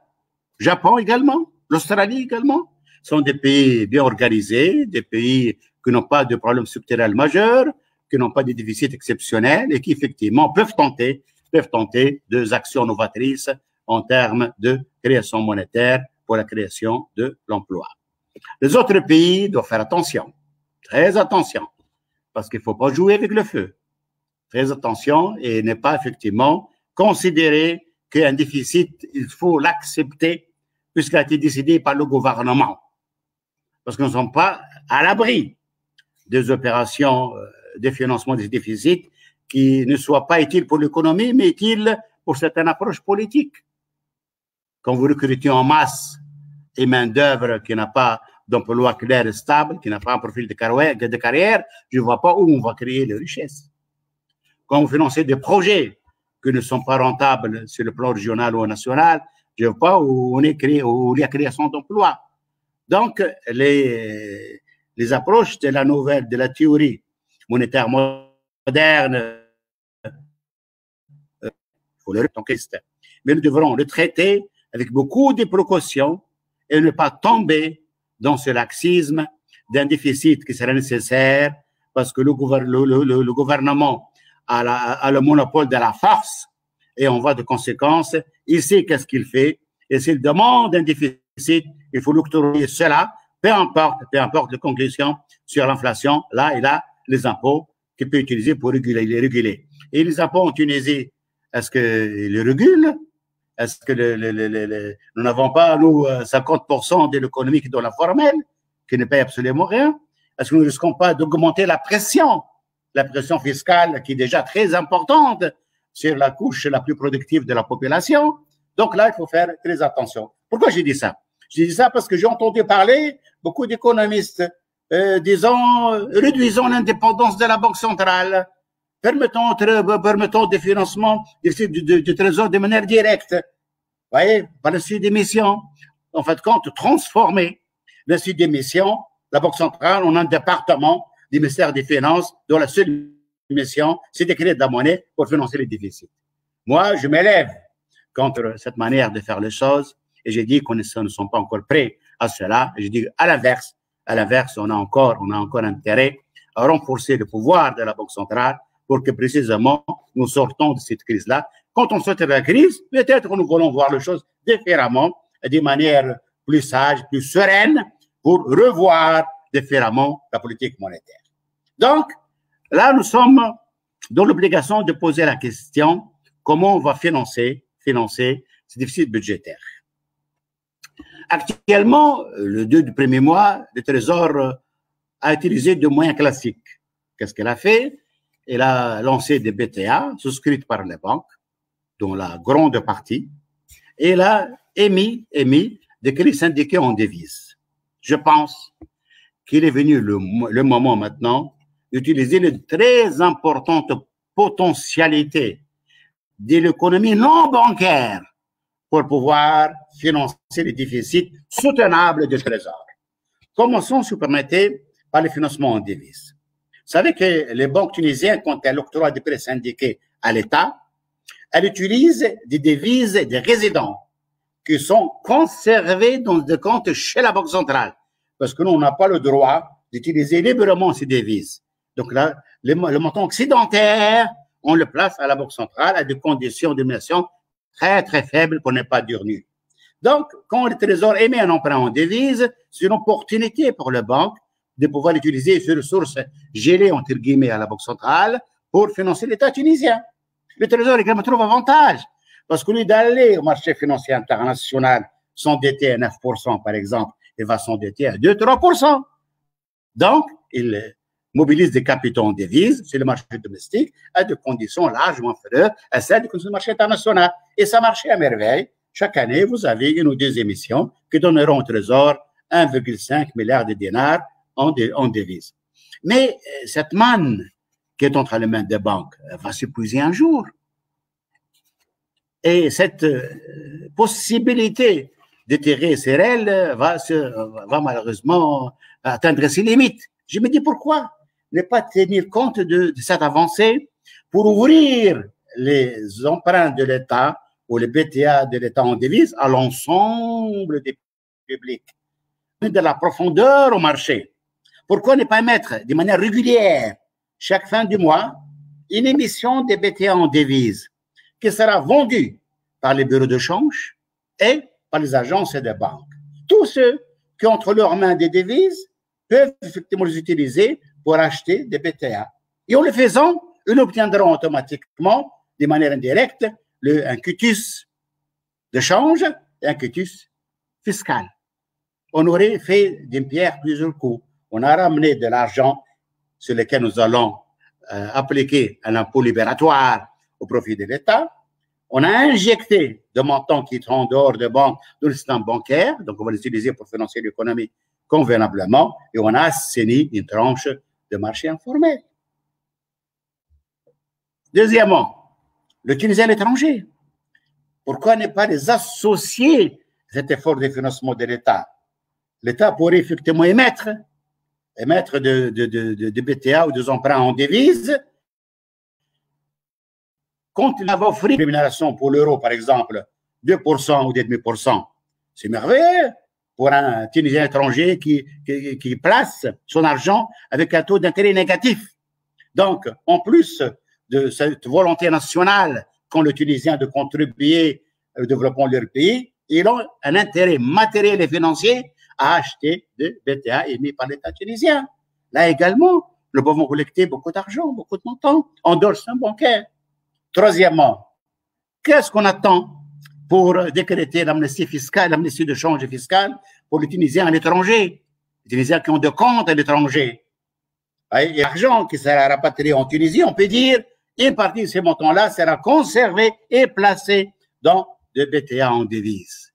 Japon également, l'Australie également. Ce sont des pays bien organisés, des pays qui n'ont pas de problèmes structurels majeurs, qui n'ont pas de déficits exceptionnels et qui, effectivement, peuvent tenter des actions novatrices en termes de création monétaire pour la création de l'emploi. Les autres pays doivent faire attention, très attention, parce qu'il ne faut pas jouer avec le feu. Très attention et ne pas effectivement considérer qu'un déficit, il faut l'accepter puisqu'il a été décidé par le gouvernement. Parce que nous ne sommes pas à l'abri des opérations de financement des déficits qui ne soient pas utiles pour l'économie, mais utiles pour certaines approches politiques. Quand vous recrutez en masse et main-d'œuvre qui n'a pas d'emploi clair et stable, qui n'a pas un profil de carrière, je ne vois pas où on va créer les richesses. Quand vous financez des projets qui ne sont pas rentables sur le plan régional ou national, je ne vois pas où il y a création d'emplois. Donc, les approches de la théorie monétaire moderne, il faut le reconquérir. Mais nous devrons le traiter avec beaucoup de précautions et ne pas tomber dans ce laxisme d'un déficit qui serait nécessaire parce que le gouvernement a le monopole de la farce et on voit de conséquences. Il sait qu'est-ce qu'il fait et s'il demande un déficit, il faut l'octroyer cela, peu importe les conclusions sur l'inflation. Là, il a les impôts qu'il peut utiliser pour les réguler. Et les impôts en Tunisie, est-ce qu'ils les régulent? Est-ce que nous n'avons pas, nous, 50% de l'économie qui est dans la formelle, qui ne paye absolument rien? Est-ce que nous ne risquons pas d'augmenter la pression fiscale qui est déjà très importante sur la couche la plus productive de la population? Donc là, il faut faire très attention. Pourquoi j'ai dit ça? J'ai dit ça parce que j'ai entendu parler beaucoup d'économistes disant réduisons l'indépendance de la Banque centrale, permettons des financements du Trésor de manière directe, voyez, par le site d'émission. En fait, compte transformer le site d'émission, la Banque centrale, en un département du ministère des Finances dont la seule mission, c'est d'écrire de la monnaie pour financer les déficits. Moi, je m'élève contre cette manière de faire les choses et j'ai dit qu'on ne sommes pas encore prêts à cela. Et j'ai dit à l'inverse, on a encore intérêt à renforcer le pouvoir de la Banque centrale pour que précisément nous sortons de cette crise-là. Quand on sort de la crise, peut-être que nous voulons voir les choses différemment, de manière plus sage, plus sereine, pour revoir différemment la politique monétaire. Donc, là, nous sommes dans l'obligation de poser la question comment on va financer ce déficit budgétaire. Actuellement, le 2 du premier mois, le Trésor a utilisé des moyens classiques. Qu'est-ce qu'elle a fait? Elle a lancé des BTA souscrites par les banques, dont la grande partie, et elle a émis des crédits syndiqués en devises. Je pense qu'il est venu le moment maintenant d'utiliser les très importantes potentialités de l'économie non bancaire pour pouvoir financer les déficits soutenables du Trésor. Commençons, si vous permettez, par le financement en devises. Vous savez que les banques tunisiennes, quand elles octroient des prêts syndiqués à l'État, elles utilisent des devises des résidents qui sont conservés dans des comptes chez la Banque centrale. Parce que nous, on n'a pas le droit d'utiliser librement ces devises. Donc là, le montant excédentaire, on le place à la Banque centrale à des conditions d'émission très, très faibles pour ne pas dire nu. Donc, quand le Trésor émet un emprunt en devise, c'est une opportunité pour les banques de pouvoir utiliser ces ressources gelées, entre guillemets, à la Banque centrale pour financer l'État tunisien. Le Trésor également trouve avantage parce qu'au lieu d'aller au marché financier international s'endetter à 9%, par exemple, il va s'endetter à 2-3%. Donc, il mobilise des capitaux en devises sur le marché domestique à des conditions largement inférieures à celles du marché international. Et ça marchait à merveille. Chaque année, vous avez une ou deux émissions qui donneront au Trésor 1,5 milliard de dinars en devises. Mais cette manne qui est entre les mains des banques va s'épuiser un jour. Et cette possibilité d'étirer ces règles va malheureusement atteindre ses limites. Je me dis pourquoi ne pas tenir compte de cette avancée pour ouvrir les emprunts de l'État ou les BTA de l'État en devise à l'ensemble des publics, de la profondeur au marché. Pourquoi ne pas mettre de manière régulière, chaque fin du mois, une émission des BTA en devise qui sera vendue par les bureaux de change et par les agences et les banques. Tous ceux qui ont entre leurs mains des devises peuvent effectivement les utiliser pour acheter des BTA. Et en le faisant, ils obtiendront automatiquement, de manière indirecte, un quitus de change et un quitus fiscal. On aurait fait d'une pierre plusieurs coups. On a ramené de l'argent sur lequel nous allons appliquer un impôt libératoire au profit de l'État. On a injecté des montants qui sont en dehors des banques dans le système bancaire, donc on va les utiliser pour financer l'économie convenablement, et on a assaini une tranche de marché informel. Deuxièmement, le Tunisien à l'étranger. Pourquoi ne pas les associer à cet effort de financement de l'État? L'État pourrait effectivement émettre de BTA ou des emprunts en devises. Quand il va offrir une rémunération pour l'euro, par exemple, 2% ou 2,5%, c'est merveilleux. pour un Tunisien étranger qui place son argent avec un taux d'intérêt négatif. Donc, en plus de cette volonté nationale qu'ont les Tunisiens de contribuer au développement de leur pays, ils ont un intérêt matériel et financier à acheter des BTA émis par l'État tunisien. Là également, nous pouvons collecter beaucoup d'argent, beaucoup de montants en dehors du système bancaire. Troisièmement, qu'est-ce qu'on attend pour décréter l'amnistie fiscale, l'amnistie de change fiscal pour les Tunisiens à l'étranger, les Tunisiens qui ont des comptes à l'étranger? Et l'argent qui sera rapatrié en Tunisie, on peut dire, une partie de ces montants-là sera conservée et placée dans des BTA en devise.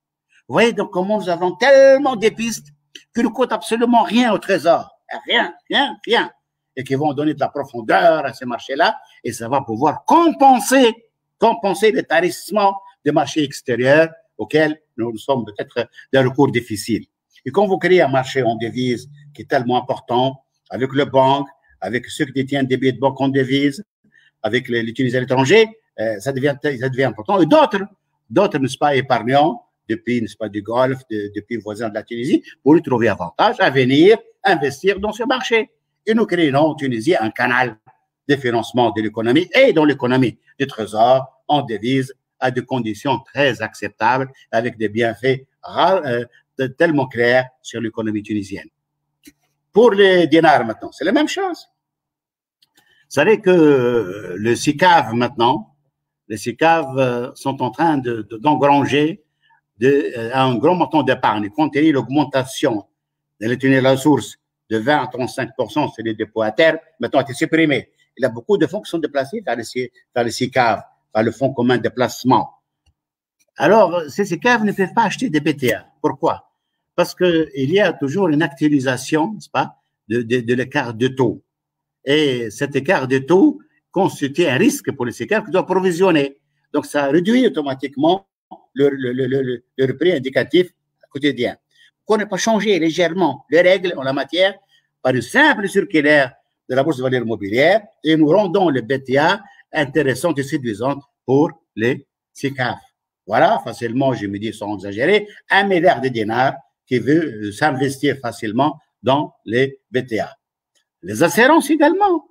Vous voyez donc comment nous avons tellement de pistes qui ne coûtent absolument rien au trésor. Rien, rien, rien. Et qui vont donner de la profondeur à ces marchés-là et ça va pouvoir compenser le tarissement des marchés extérieurs auxquels nous sommes peut-être des recours difficiles. Et quand vous créez un marché en devise qui est tellement important, avec les banques, avec ceux qui détiennent des billets de banque en devise, avec les Tunisiens étrangers, ça devient important. Et d'autres, n'est-ce pas, épargnants, depuis, n'est-ce pas, du Golfe, depuis voisins de la Tunisie, pour y trouver avantage à venir investir dans ce marché. Et nous créons en Tunisie un canal de financement de l'économie et dans l'économie du trésor en devise à des conditions très acceptables avec des bienfaits tellement clairs sur l'économie tunisienne. Pour les dinars maintenant, c'est la même chose. Vous savez que le SICAV maintenant, les SICAV sont en train d'engranger un grand montant d'épargne. Compte tenu l'augmentation de l'étude de la source de 20 à 35% sur les dépôts à terre, maintenant a été supprimé. Il y a beaucoup de fonds qui sont déplacés vers les SICAV, par le fonds commun de placement. Alors, ces SICAV ne peuvent pas acheter des BTA. Pourquoi? Parce qu'il y a toujours une actualisation, n'est-ce pas, de l'écart de taux. Et cet écart de taux constitue un risque pour les SICAV qui doivent provisionner. Donc, ça réduit automatiquement leur prix indicatif quotidien. Qu'on n'ait pas changé légèrement les règles en la matière par une simple circulaire de la Bourse de valeurs mobilières et nous rendons les BTA intéressantes et séduisantes pour les SICAV. Voilà, facilement, je me dis sans exagérer, 1 milliard de dinars qui veut s'investir facilement dans les BTA. Les assurances également,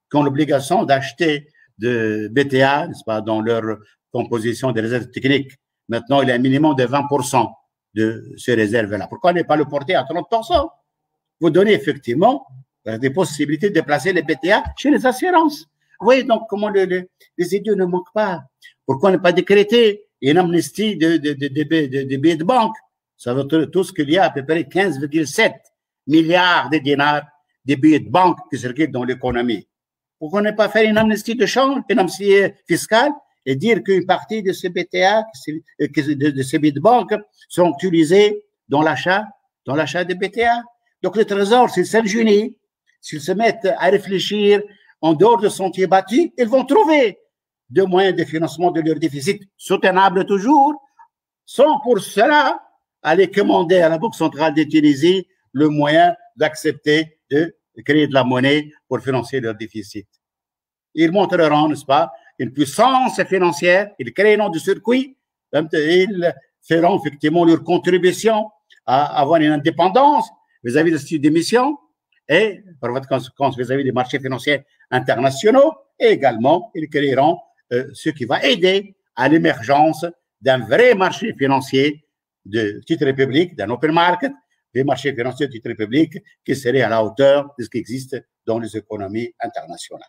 qui ont l'obligation d'acheter de BTA, n'est-ce pas, dans leur composition des réserves techniques. Maintenant, il y a un minimum de 20% de ces réserves-là. Pourquoi ne pas le porter à 30%? Vous donnez effectivement des possibilités de placer les BTA chez les assurances. Vous voyez donc comment les idées ne manquent pas. Pourquoi ne pas décréter une amnistie des billets de banque? Ça veut dire tout ce qu'il y a à peu près 15,7 milliards de dinars de billets de banque qui circulent dans l'économie. Pourquoi ne pas faire une amnistie de change, une amnistie fiscale et dire qu'une partie de ces BTA, de ces billets de banque sont utilisés dans l'achat des BTA? Donc le Trésor, s'ils s'ingénient, s'ils se mettent à réfléchir en dehors de sentiers battus, ils vont trouver des moyens de financement de leur déficit soutenable toujours, sans pour cela aller commander à la Banque centrale de Tunisie le moyen d'accepter de créer de la monnaie pour financer leur déficit. Ils montreront, n'est-ce pas, une puissance financière, ils créeront du circuit, ils feront effectivement leur contribution à avoir une indépendance vis-à-vis de ce type d'émission et, par votre conséquence, vis-à-vis des marchés financiers internationaux, et également, ils créeront ce qui va aider à l'émergence d'un vrai marché financier de titres publics, d'un open market, des marchés financiers de titres publics qui seraient à la hauteur de ce qui existe dans les économies internationales.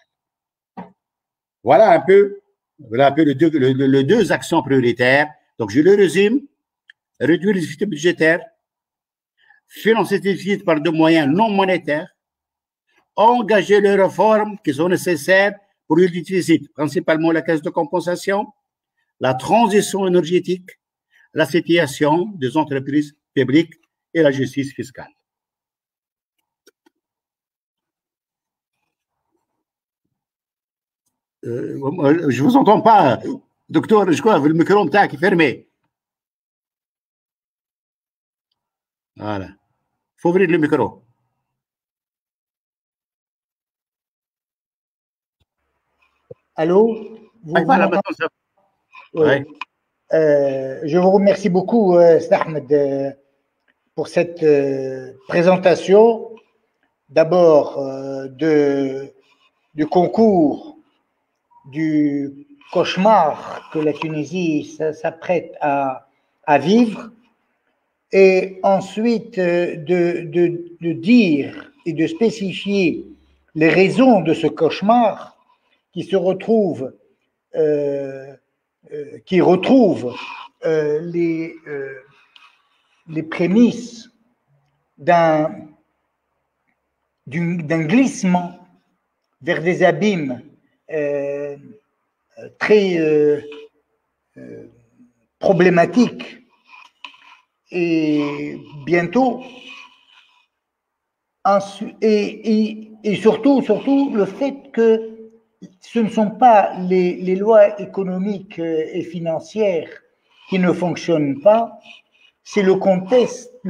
Voilà un peu les deux actions prioritaires. Donc, je le résume. Réduire les déficits budgétaires, financer les déficits par des moyens non monétaires, engager les réformes qui sont nécessaires pour le déficit, principalement la caisse de compensation, la transition énergétique, la situation des entreprises publiques et la justice fiscale. Je vous entends pas, docteur, je crois, le micro est fermé. Voilà. Il faut ouvrir le micro. Allô? Voilà, oui. Je vous remercie beaucoup, Ahmed, pour cette présentation, d'abord du concours du cauchemar que la Tunisie s'apprête à vivre, et ensuite de dire et de spécifier les raisons de ce cauchemar qui se retrouve, qui retrouve les prémices d'un glissement vers des abîmes très problématiques, et bientôt, et surtout le fait que ce ne sont pas les lois économiques et financières qui ne fonctionnent pas, c'est le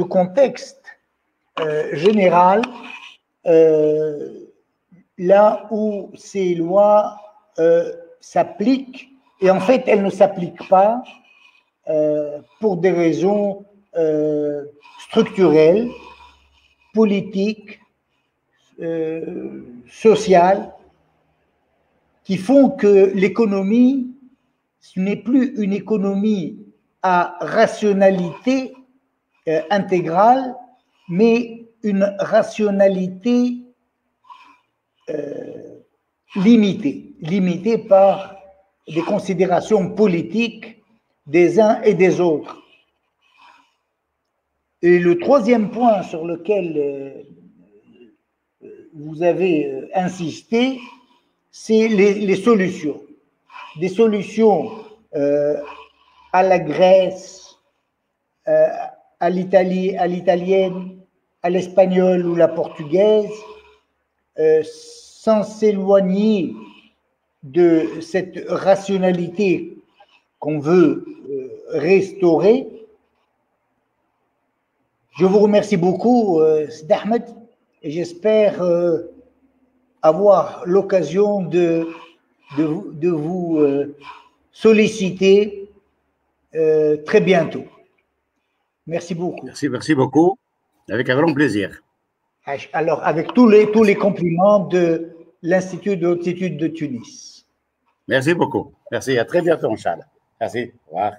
contexte général, là où ces lois s'appliquent, et en fait elles ne s'appliquent pas pour des raisons structurelles, politiques, sociales, qui font que l'économie, ce n'est plus une économie à rationalité intégrale, mais une rationalité limitée par des considérations politiques des uns et des autres. Et le troisième point sur lequel vous avez insisté, c'est les solutions. Des solutions à la Grèce, à l'italienne, à l'espagnole ou la portugaise, sans s'éloigner de cette rationalité qu'on veut restaurer. Je vous remercie beaucoup, Sidi Ahmed, et j'espère avoir l'occasion de vous solliciter très bientôt. Merci beaucoup. Merci beaucoup. Avec un grand plaisir. Alors, avec tous les compliments de l'Institut de haute étude de Tunis. Merci beaucoup. Merci. À très bientôt, Inch'Allah. Merci. Au revoir.